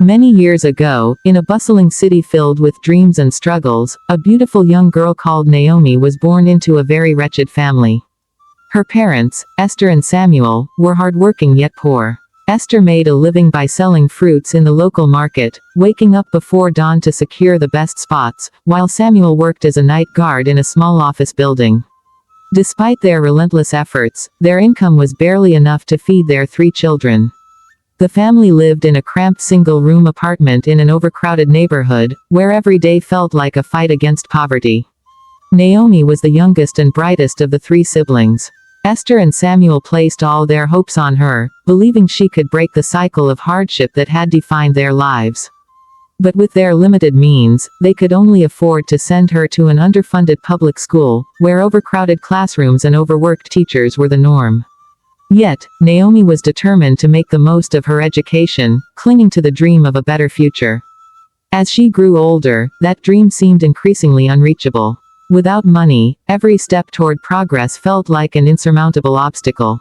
Many years ago, in a bustling city filled with dreams and struggles, a beautiful young girl called Naomi was born into a very wretched family. Her parents, Esther and Samuel, were hardworking yet poor. Esther made a living by selling fruits in the local market, waking up before dawn to secure the best spots, while Samuel worked as a night guard in a small office building. Despite their relentless efforts, their income was barely enough to feed their 3 children. The family lived in a cramped single-room apartment in an overcrowded neighborhood, where every day felt like a fight against poverty. Naomi was the youngest and brightest of the 3 siblings. Esther and Samuel placed all their hopes on her, believing she could break the cycle of hardship that had defined their lives. But with their limited means, they could only afford to send her to an underfunded public school, where overcrowded classrooms and overworked teachers were the norm. Yet, Naomi was determined to make the most of her education, clinging to the dream of a better future. As she grew older, that dream seemed increasingly unreachable. Without money, every step toward progress felt like an insurmountable obstacle.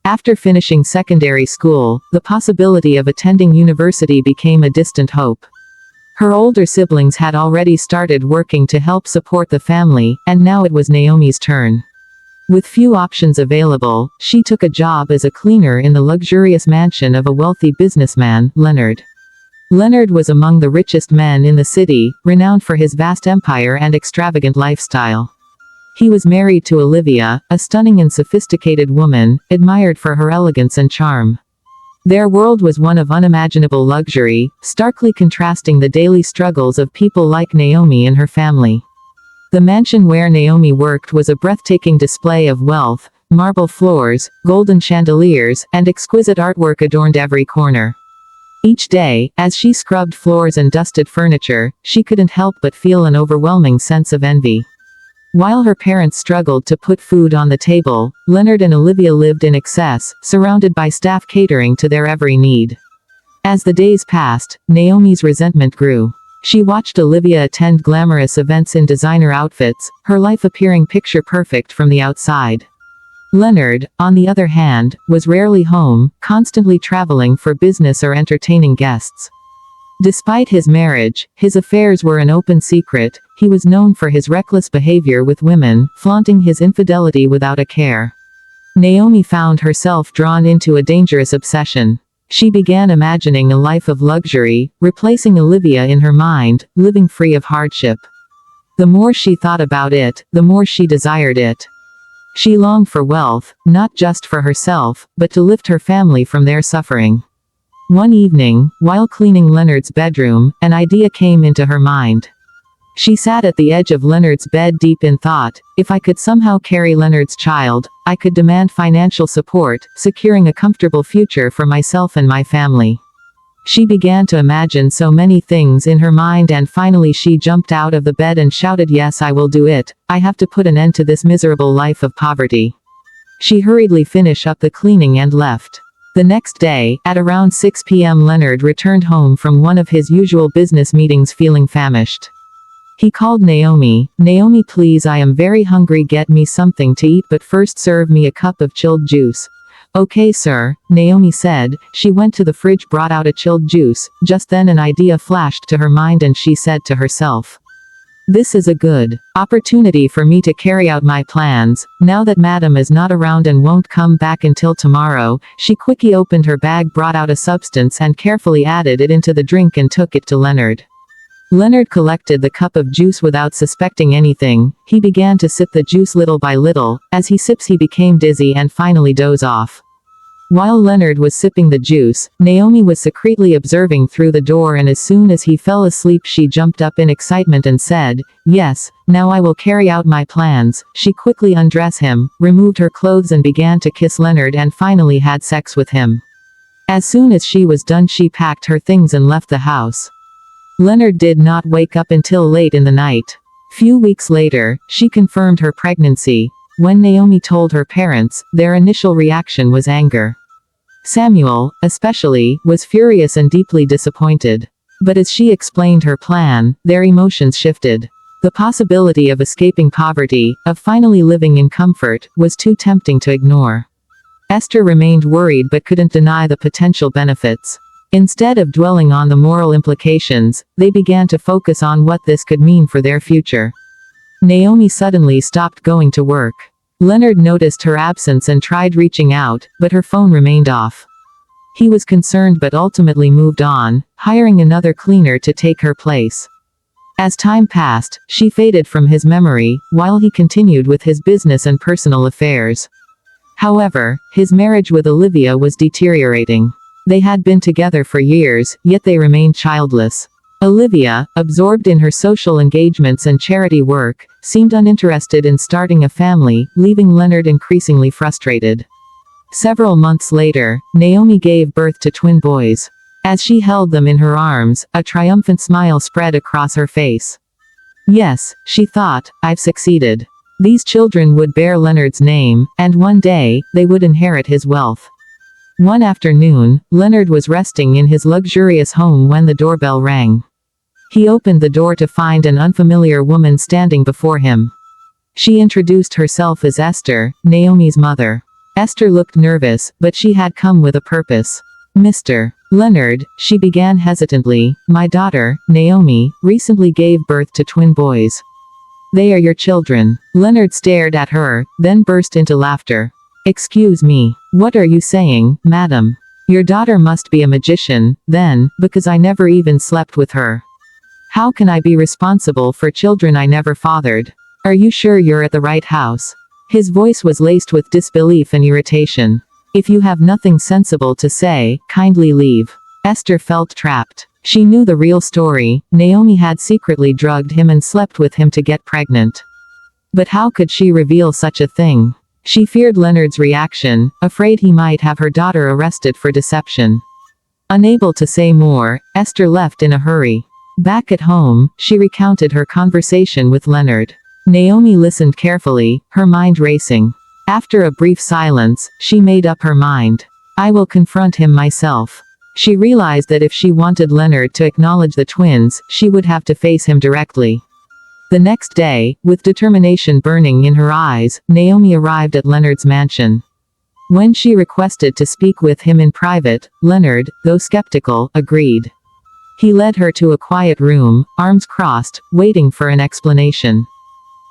After finishing secondary school, the possibility of attending university became a distant hope. Her older siblings had already started working to help support the family, and now it was Naomi's turn. With few options available, she took a job as a cleaner in the luxurious mansion of a wealthy businessman, Leonard. Leonard was among the richest men in the city, renowned for his vast empire and extravagant lifestyle. He was married to Olivia, a stunning and sophisticated woman, admired for her elegance and charm. Their world was one of unimaginable luxury, starkly contrasting the daily struggles of people like Naomi and her family. The mansion where Naomi worked was a breathtaking display of wealth. Marble floors, golden chandeliers, and exquisite artwork adorned every corner. Each day, as she scrubbed floors and dusted furniture, she couldn't help but feel an overwhelming sense of envy. While her parents struggled to put food on the table, Leonard and Olivia lived in excess, surrounded by staff catering to their every need. As the days passed, Naomi's resentment grew. She watched Olivia attend glamorous events in designer outfits, her life appearing picture-perfect from the outside. Leonard, on the other hand, was rarely home, constantly traveling for business or entertaining guests. Despite his marriage, his affairs were an open secret. He was known for his reckless behavior with women, flaunting his infidelity without a care. Naomi found herself drawn into a dangerous obsession. She began imagining a life of luxury, replacing Olivia in her mind, living free of hardship. The more she thought about it, the more she desired it. She longed for wealth, not just for herself, but to lift her family from their suffering. One evening, while cleaning Leonard's bedroom, an idea came into her mind. She sat at the edge of Leonard's bed deep in thought. If I could somehow carry Leonard's child, I could demand financial support, securing a comfortable future for myself and my family. She began to imagine so many things in her mind, and finally she jumped out of the bed and shouted, "Yes, I will do it. I have to put an end to this miserable life of poverty." She hurriedly finished up the cleaning and left. The next day, at around 6 p.m., Leonard returned home from one of his usual business meetings feeling famished. He called Naomi. "Naomi, please, I am very hungry. Get me something to eat, but first serve me a cup of chilled juice." "Okay, sir," Naomi said. She went to the fridge, brought out a chilled juice. Just then an idea flashed to her mind, and she said to herself, "This is a good opportunity for me to carry out my plans. Now that Madam is not around and won't come back until tomorrow." She quickly opened her bag, brought out a substance, and carefully added it into the drink and took it to Leonard. Leonard collected the cup of juice without suspecting anything. He began to sip the juice little by little. As he sips, he became dizzy and finally dozed off. While Leonard was sipping the juice, Naomi was secretly observing through the door, and as soon as he fell asleep, she jumped up in excitement and said, "Yes, now I will carry out my plans." She quickly undressed him, removed her clothes, and began to kiss Leonard, and finally had sex with him. As soon as she was done, she packed her things and left the house. Leonard did not wake up until late in the night. Few weeks later, she confirmed her pregnancy. When Naomi told her parents, their initial reaction was anger. Samuel, especially, was furious and deeply disappointed. But as she explained her plan, their emotions shifted. The possibility of escaping poverty, of finally living in comfort, was too tempting to ignore. Esther remained worried but couldn't deny the potential benefits. Instead of dwelling on the moral implications, they began to focus on what this could mean for their future. Naomi suddenly stopped going to work. Leonard noticed her absence and tried reaching out, but her phone remained off. He was concerned but ultimately moved on, hiring another cleaner to take her place. As time passed, she faded from his memory, while he continued with his business and personal affairs. However, his marriage with Olivia was deteriorating. They had been together for years, yet they remained childless. Olivia, absorbed in her social engagements and charity work, seemed uninterested in starting a family, leaving Leonard increasingly frustrated. Several months later, Naomi gave birth to twin boys. As she held them in her arms, a triumphant smile spread across her face. Yes, she thought, I've succeeded. These children would bear Leonard's name, and one day, they would inherit his wealth. One afternoon, Leonard was resting in his luxurious home when the doorbell rang. He opened the door to find an unfamiliar woman standing before him. She introduced herself as Esther, Naomi's mother. Esther looked nervous, but she had come with a purpose. Mr. Leonard, she began hesitantly, my daughter, Naomi, recently gave birth to twin boys. They are your children. Leonard stared at her, then burst into laughter. Excuse me. What are you saying, madam? Your daughter must be a magician, then, because I never even slept with her. How can I be responsible for children I never fathered? Are you sure you're at the right house? His voice was laced with disbelief and irritation. If you have nothing sensible to say, kindly leave. Esther felt trapped. She knew the real story. Naomi had secretly drugged him and slept with him to get pregnant. But how could she reveal such a thing? She feared Leonard's reaction, afraid he might have her daughter arrested for deception. Unable to say more, Esther left in a hurry. Back at home, she recounted her conversation with Leonard. Naomi listened carefully, her mind racing. After a brief silence, she made up her mind. I will confront him myself. She realized that if she wanted Leonard to acknowledge the twins, she would have to face him directly. The next day, with determination burning in her eyes, Naomi arrived at Leonard's mansion. When she requested to speak with him in private, Leonard, though skeptical, agreed. He led her to a quiet room, arms crossed, waiting for an explanation.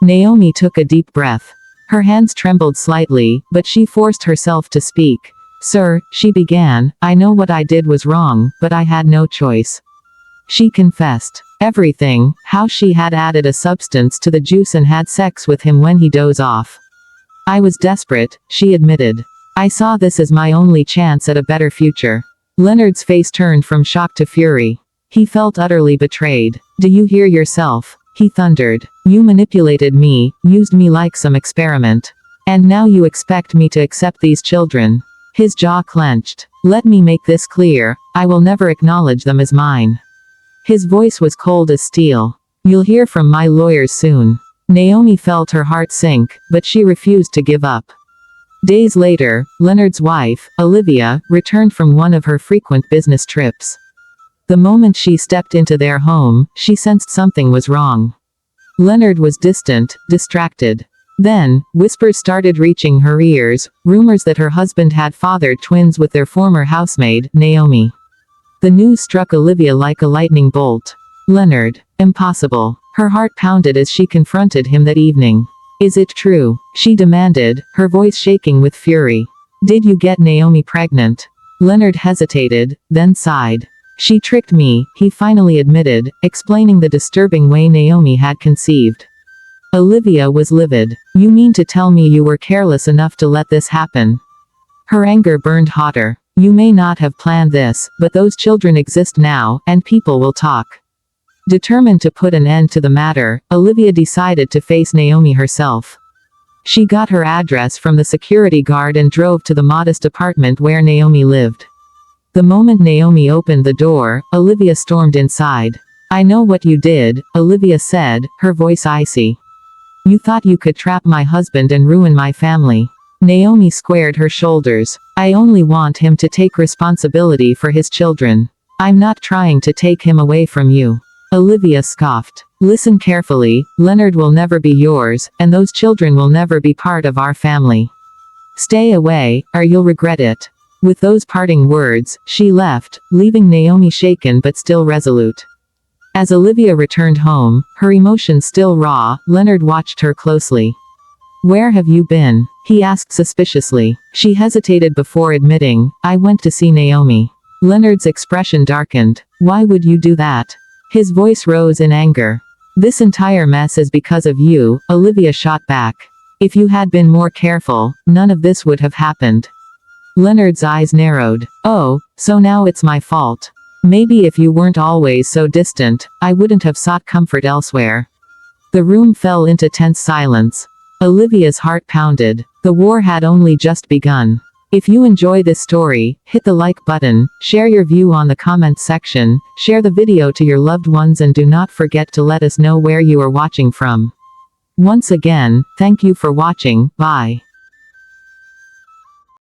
Naomi took a deep breath. Her hands trembled slightly, but she forced herself to speak. Sir, she began, I know what I did was wrong, but I had no choice. She confessed. Everything, how she had added a substance to the juice and had sex with him when he dozed off. I was desperate, she admitted. I saw this as my only chance at a better future. Leonard's face turned from shock to fury. He felt utterly betrayed. Do you hear yourself? He thundered. You manipulated me, used me like some experiment. And now you expect me to accept these children. His jaw clenched. Let me make this clear, I will never acknowledge them as mine. His voice was cold as steel. You'll hear from my lawyers soon. Naomi felt her heart sink, but she refused to give up. Days later, Leonard's wife, Olivia, returned from one of her frequent business trips. The moment she stepped into their home, she sensed something was wrong. Leonard was distant, distracted. Then, whispers started reaching her ears, rumors that her husband had fathered twins with their former housemaid, Naomi. The news struck Olivia like a lightning bolt. Leonard. Impossible. Her heart pounded as she confronted him that evening. Is it true? She demanded, her voice shaking with fury. Did you get Naomi pregnant? Leonard hesitated, then sighed. She tricked me, he finally admitted, explaining the disturbing way Naomi had conceived. Olivia was livid. You mean to tell me you were careless enough to let this happen? Her anger burned hotter. You may not have planned this, but those children exist now, and people will talk. Determined to put an end to the matter, Olivia decided to face Naomi herself. She got her address from the security guard and drove to the modest apartment where Naomi lived. The moment Naomi opened the door, Olivia stormed inside. I know what you did, Olivia said, her voice icy. You thought you could trap my husband and ruin my family. Naomi squared her shoulders. I only want him to take responsibility for his children. I'm not trying to take him away from you. Olivia scoffed. Listen carefully, Leonard will never be yours, and those children will never be part of our family. Stay away, or you'll regret it. With those parting words, she left, leaving Naomi shaken but still resolute. As Olivia returned home, her emotions still raw, Leonard watched her closely. "Where have you been?" he asked suspiciously. She hesitated before admitting, "I went to see Naomi." Leonard's expression darkened. "Why would you do that?" His voice rose in anger. "This entire mess is because of you," Olivia shot back. "If you had been more careful, none of this would have happened." Leonard's eyes narrowed. "Oh, so now it's my fault. Maybe if you weren't always so distant, I wouldn't have sought comfort elsewhere." The room fell into tense silence. Olivia's heart pounded. The war had only just begun. If you enjoy this story, hit the like button, share your view on the comments section, share the video to your loved ones, and do not forget to let us know where you are watching from. Once again, thank you for watching. Bye.